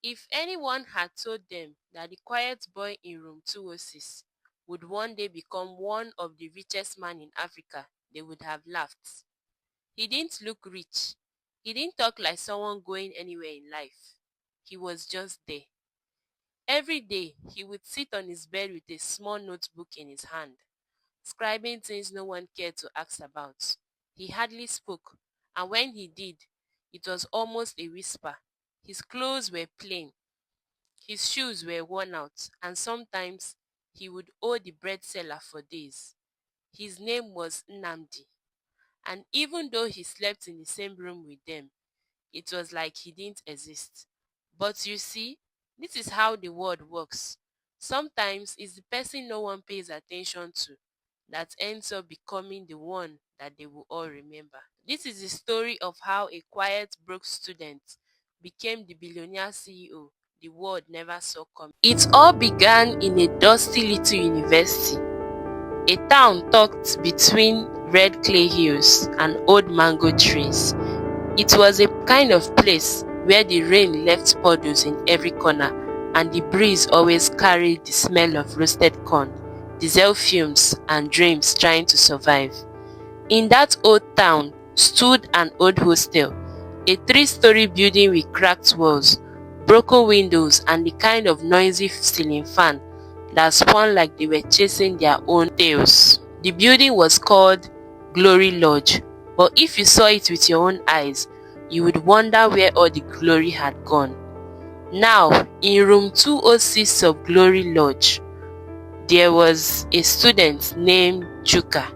If anyone had told them that the quiet boy in room 206 would one day become one of the richest men in Africa, they would have laughed. He didn't look rich. He didn't talk like someone going anywhere in life. He was just there. Every day, he would sit on his bed with a small notebook in his hand, scribing things no one cared to ask about. He hardly spoke, and when he did, it was almost a whisper. His clothes were plain, his shoes were worn out, and sometimes he would owe the bread seller for days. His name was Nnamdi, and even though he slept in the same room with them, it was like he didn't exist. But you see, this is how the world works. Sometimes it's the person no one pays attention to that ends up becoming the one that they will all remember. This is the story of how a quiet, broke student became the billionaire CEO the world never saw coming. It all began in a dusty little university, a town tucked between red clay hills and old mango trees. It was a kind of place where the rain left puddles in every corner and the breeze always carried the smell of roasted corn, diesel fumes, and dreams trying to survive. In that old town stood an old hostel, a three-story building with cracked walls, broken windows, and the kind of noisy ceiling fan that spun like they were chasing their own tails. The building was called Glory Lodge, but if you saw it with your own eyes, you would wonder where all the glory had gone. Now, in room 206 of Glory Lodge, there was a student named Chuka.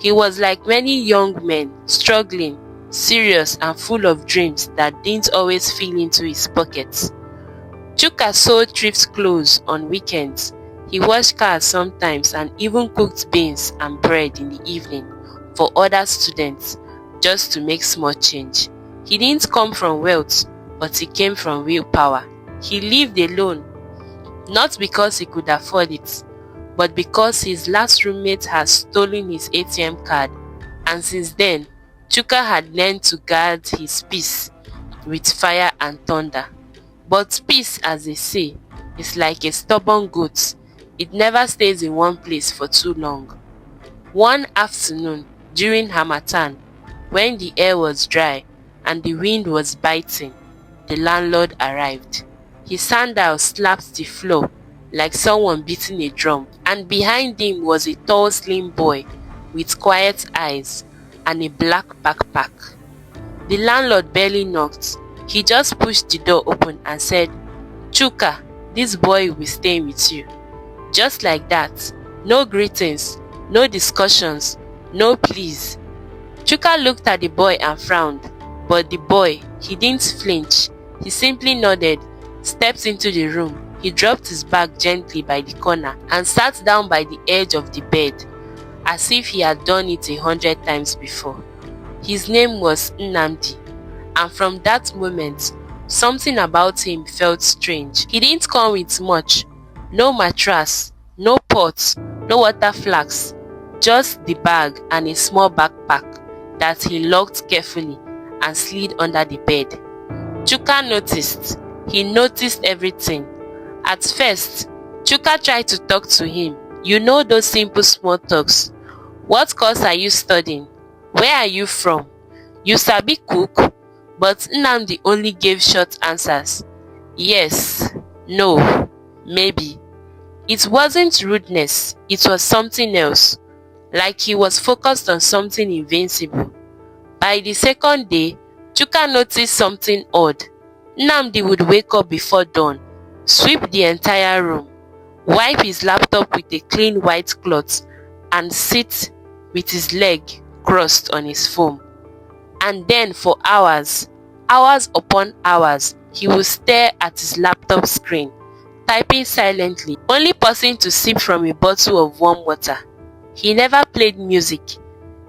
He was like many young men, struggling, serious, and full of dreams that didn't always fill into his pockets. Chuka sold thrift clothes on weekends. He washed cars sometimes and even cooked beans and bread in the evening for other students just to make small change. He didn't come from wealth, but he came from willpower. He lived alone, not because he could afford it, but because his last roommate had stolen his ATM card, and since then, Chuka had learned to guard his peace with fire and thunder. But peace, as they say, is like a stubborn goat. It never stays in one place for too long. One afternoon, during Harmattan, when the air was dry and the wind was biting, the landlord arrived. His sandals slapped the floor like someone beating a drum, and behind him was a tall, slim boy with quiet eyes and a black backpack. The landlord barely knocked. He just pushed the door open and said, "Chuka, this boy will be staying with you." Just like that. No greetings, no discussions, no please. Chuka looked at the boy and frowned, but the boy, he didn't flinch. He simply nodded, stepped into the room. He dropped his bag gently by the corner and sat down by the edge of the bed, as if he had done it 100 times before. His name was Nnamdi, and from that moment, something about him felt strange. He didn't come with much. No mattress, no pot, no water flask, just the bag and a small backpack that he locked carefully and slid under the bed. Chuka noticed. He noticed everything. At first, Chuka tried to talk to him. You know those simple small talks. What course are you studying? Where are you from? You sabi cook? But Nnamdi only gave short answers. Yes, no, maybe. It wasn't rudeness, it was something else. Like he was focused on something invincible. By the second day, Chuka noticed something odd. Nnamdi would wake up before dawn, sweep the entire room, wipe his laptop with a clean white cloth, and sit with his leg crossed on his phone. And then for hours, hours upon hours, he would stare at his laptop screen, typing silently, only pausing to sip from a bottle of warm water. He never played music.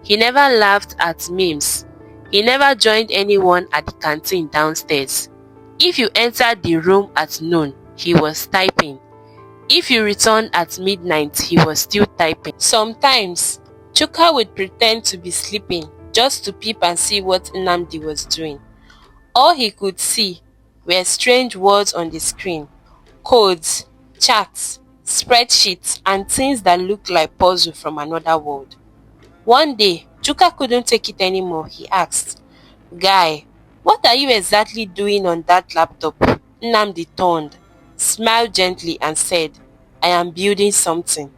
He never laughed at memes. He never joined anyone at the canteen downstairs. If you entered the room at noon, he was typing. If you returned at midnight, he was still typing. Sometimes, Chuka would pretend to be sleeping just to peep and see what Nnamdi was doing. All he could see were strange words on the screen. Codes, charts, spreadsheets, and things that looked like puzzle from another world. One day, Chuka couldn't take it anymore. He asked, "Guy, what are you exactly doing on that laptop?" Nnamdi turned, smiled gently and said, "I am building something."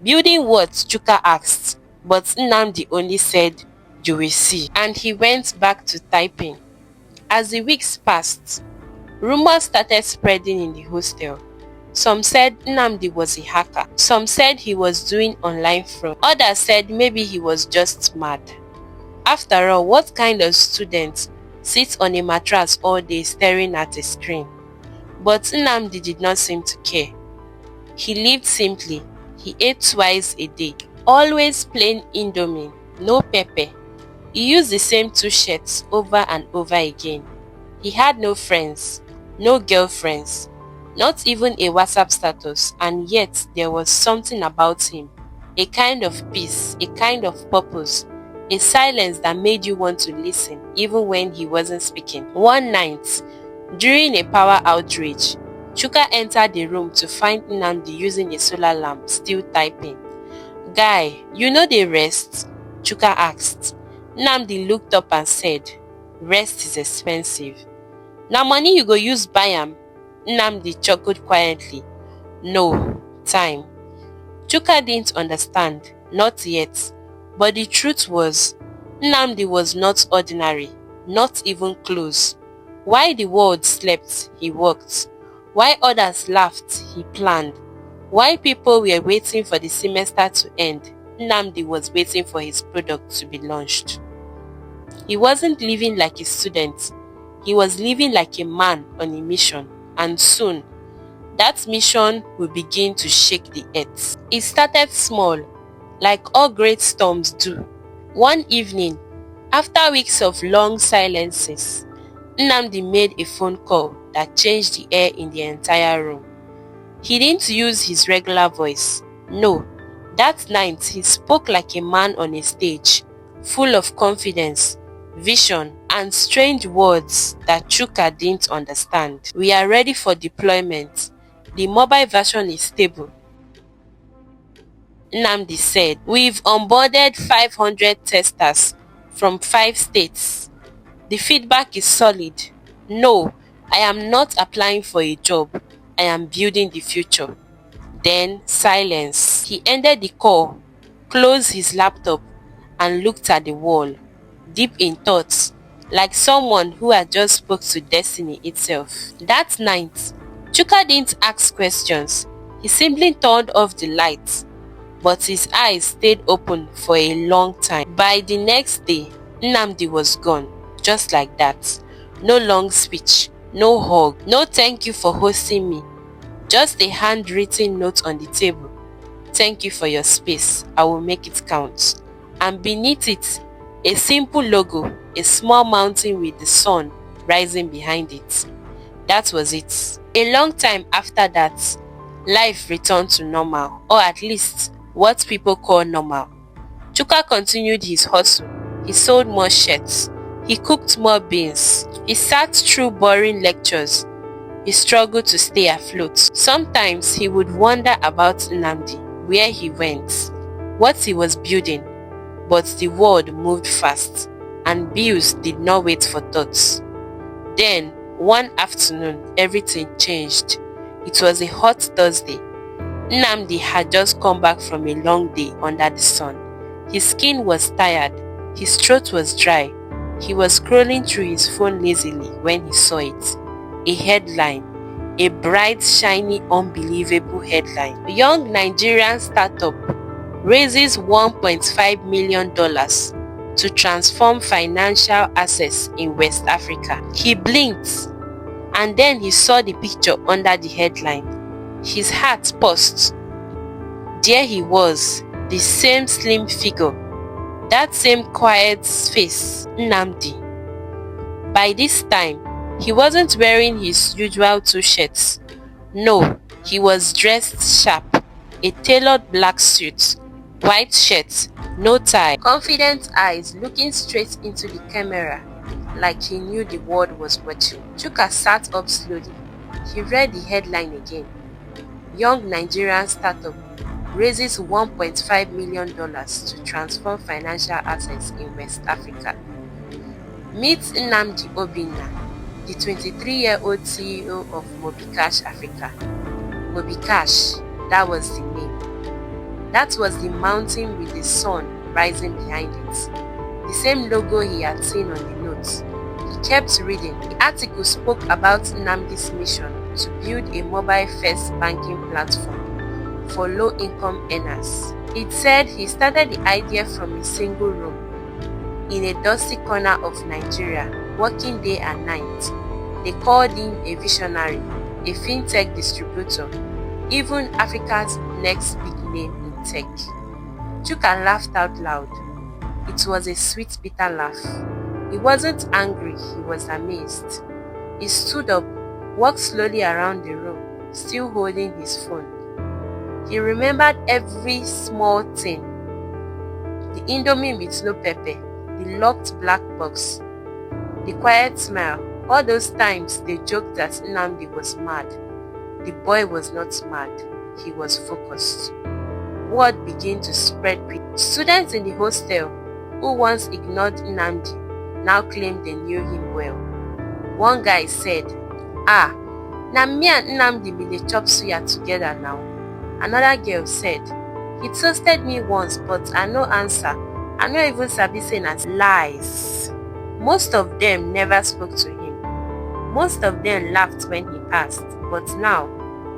"Building what?" Chuka asked, but Nnamdi only said, "You will see." And he went back to typing. As the weeks passed, rumors started spreading in the hostel. Some said Nnamdi was a hacker. Some said he was doing online fraud. Others said maybe he was just mad. After all, what kind of student sits on a mattress all day staring at a screen? But Nnamdi did not seem to care. He lived simply. He ate twice a day. Always plain indomie, no pepper. He used the same two shirts over and over again. He had no friends, no girlfriends, not even a WhatsApp status, and yet there was something about him. A kind of peace, a kind of purpose, a silence that made you want to listen even when he wasn't speaking. One night, during a power outrage, Chuka entered the room to find Nnamdi using a solar lamp, still typing. "Guy, you know the rest?" Chuka asked. Nnamdi looked up and said, "Rest is expensive." "Na money you go use buy am?" Nnamdi chuckled quietly. "No, time." Chuka didn't understand, not yet. But the truth was, Nnamdi was not ordinary, not even close. While the world slept, he worked. While others laughed, he planned. While people were waiting for the semester to end, Nnamdi was waiting for his product to be launched. He wasn't living like a student. He was living like a man on a mission, and soon, that mission will begin to shake the earth. It started small, like all great storms do. One evening, after weeks of long silences, Nnamdi made a phone call that changed the air in the entire room. He didn't use his regular voice. No, that night he spoke like a man on a stage, full of confidence, vision, and strange words that Chuka didn't understand. "We are ready for deployment. The mobile version is stable," Nnamdi said. "We've onboarded 500 testers from 5 states. The feedback is solid. No, I am not applying for a job. I am building the future." Then silence. He ended the call, closed his laptop, and looked at the wall, deep in thoughts, like someone who had just spoke to destiny itself. That night, Chuka didn't ask questions. He simply turned off the lights, but his eyes stayed open for a long time. By the next day, Nnamdi was gone, just like that. No long speech, no hug, no "thank you for hosting me." Just a handwritten note on the table. "Thank you for your space. I will make it count." And beneath it, a simple logo, a small mountain with the sun rising behind it. That was it. A long time after that, life returned to normal, or at least what people call normal. Chuka continued his hustle. He sold more shirts. He cooked more beans. He sat through boring lectures. He struggled to stay afloat. Sometimes he would wonder about Nnamdi, where he went, what he was building. But the world moved fast, and bills did not wait for thoughts. Then, one afternoon, everything changed. It was a hot Thursday. Nnamdi had just come back from a long day under the sun. His skin was tired. His throat was dry. He was scrolling through his phone lazily when he saw it. A headline. A bright, shiny, unbelievable headline. A young Nigerian startup raises $1.5 million to transform financial assets in West Africa. He blinked, and then he saw the picture under the headline. His heart paused. There he was, the same slim figure, that same quiet face, Nnamdi. By this time, he wasn't wearing his usual 2 shirts. No, he was dressed sharp. A tailored black suit, white shirt, no tie, confident eyes looking straight into the camera. like he knew the world was watching. Chuka sat up slowly. He read the headline again. Young Nigerian startup raises $1.5 million to transform financial assets in West Africa. Meet Nnamdi Obinna, the 23-year-old CEO of Mobicash Africa. Mobicash, that was the name. That was the mountain with the sun rising behind it. The same logo he had seen on the notes. He kept reading. The article spoke about Nnamdi's mission to build a mobile-first banking platform for low-income earners. It said he started the idea from a single room in a dusty corner of Nigeria, working day and night. They called him a visionary, a fintech distributor, even Africa's next big name in tech. Chuka laughed out loud. It was a sweet, bitter laugh. He wasn't angry, he was amazed. He stood up, walked slowly around the room, still holding his phone. He remembered every small thing. The Indomie with no pepper, the locked black box, the quiet smile. All those times they joked that Nnamdi was mad. The boy was not mad, he was focused. Word began to spread quickly. Students in the hostel who once ignored Nnamdi now claimed they knew him well. One guy said, na me and Nnamdi been dey chop suya together now. Another girl said, he toasted me once but I no answer. I no even sabi say na lies. Most of them never spoke to him. Most of them laughed when he passed, but now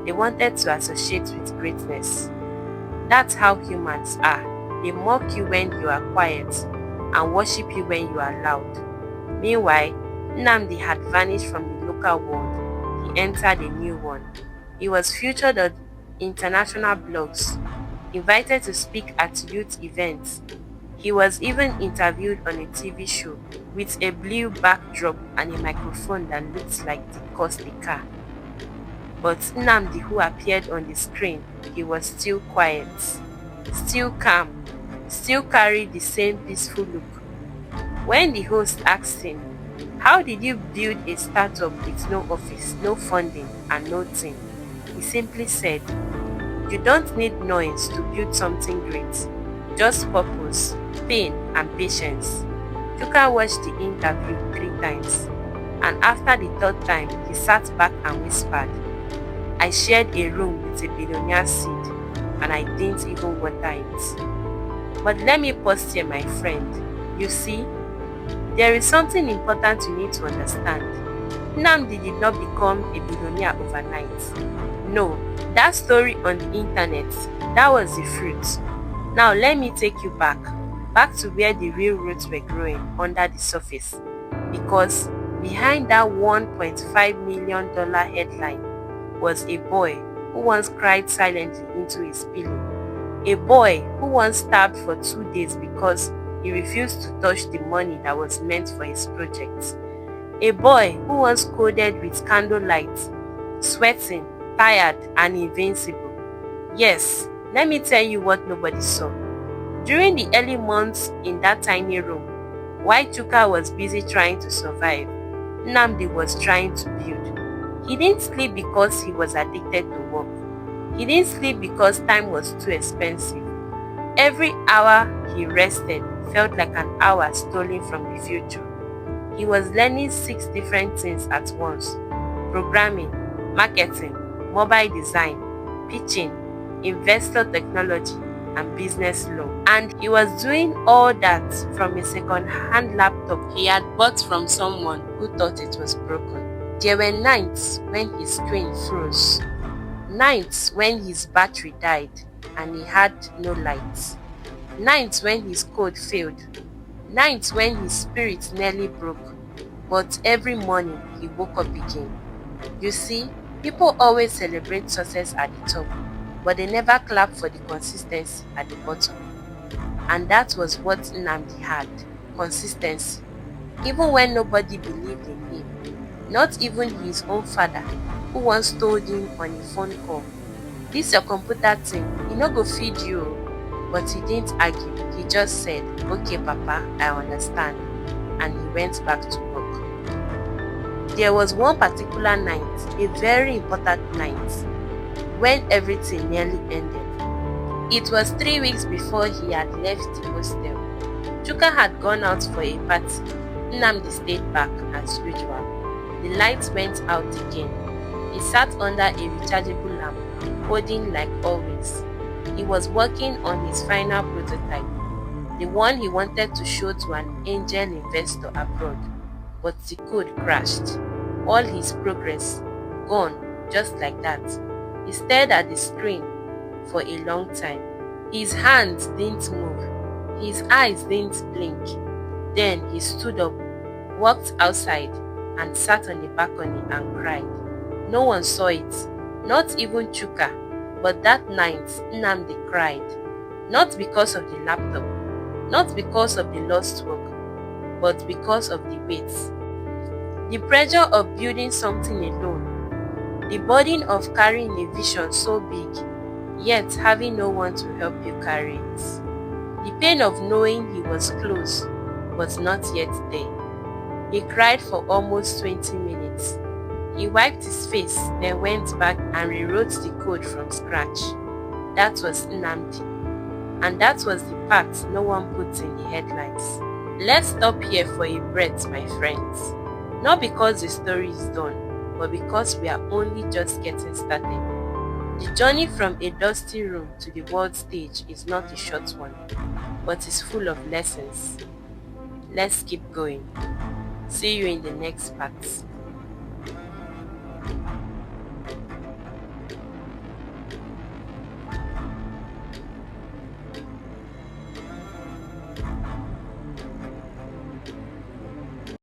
they wanted to associate with greatness. That's how humans are. They mock you when you are quiet and worship you when you are loud. Meanwhile, Nnamdi had vanished from the local world. He entered a new one. He was featured on international blogs, invited to speak at youth events. He was even interviewed on a TV show with a blue backdrop and a microphone that looked like it cost a car. But Nnamdi, who appeared on the screen, he was still quiet, still calm, still carried the same peaceful look. When the host asked him, how did you build a startup with no office, no funding, and no team? He simply said, you don't need noise to build something great, just purpose, pain, and patience. Chuka watched the interview 3 times, and after the 3rd time, he sat back and whispered, I shared a room with a billionaire seed, and I didn't even water it. But let me pause here, my friend. You see, there is something important you need to understand. Nnamdi did not become a billionaire overnight. No, that story on the internet, that was the fruit. Now let me take you back to where the real roots were growing under the surface. Because behind that $1.5 million headline was a boy who once cried silently into his pillow. A boy who once starved for 2 days because he refused to touch the money that was meant for his project. A boy who once coded with candlelight, sweating, tired, and invincible. Yes, let me tell you what nobody saw. During the early months in that tiny room, while Chuka was busy trying to survive, Nnamdi was trying to build. He didn't sleep because he was addicted to work. He didn't sleep because time was too expensive. Every hour he rested felt like an hour stolen from the future. He was learning 6 different things at once: programming, marketing, mobile design, pitching, investor technology, and business law. And he was doing all that from a second-hand laptop he had bought from someone who thought it was broken. There were nights when his screen froze, nights when his battery died and he had no lights, nights when his code failed, nights when his spirit nearly broke. But every morning he woke up again. You see, people always celebrate success at the top, but they never clap for the consistency at the bottom. And that was what Nnamdi had: consistency. Even when nobody believed in him, not even his own father, who once told him on a phone call, "This your computer thing, e no go feed you." But he didn't argue. He just said, "Okay, Papa, I understand." And he went back to work. There was one particular night, a very important night, when everything nearly ended. It was 3 weeks before he had left the hostel. Chuka had gone out for a party. Nnamdi stayed back as usual. The lights went out again. He sat under a rechargeable lamp, coding like always. He was working on his final prototype, the one he wanted to show to an angel investor abroad. But the code crashed. All his progress gone just like that. He stared at the screen for a long time. His hands didn't move. His eyes didn't blink. Then he stood up, walked outside, and sat on the balcony and cried. No one saw it, not even Chuka, but that night Nnamdi cried. Not because of the laptop, not because of the lost work, but because of the weight. The pressure of building something alone, the burden of carrying a vision so big, yet having no one to help you carry it. The pain of knowing he was close, but not yet there. He cried for almost 20 minutes. He wiped his face, then went back and rewrote the code from scratch. That was Nnamdi. And that was the part no one put in the headlines. Let's stop here for a breath, my friends. Not because the story is done, but because we are only just getting started. The journey from a dusty room to the world stage is not a short one, but is full of lessons. Let's keep going. See you in the next part.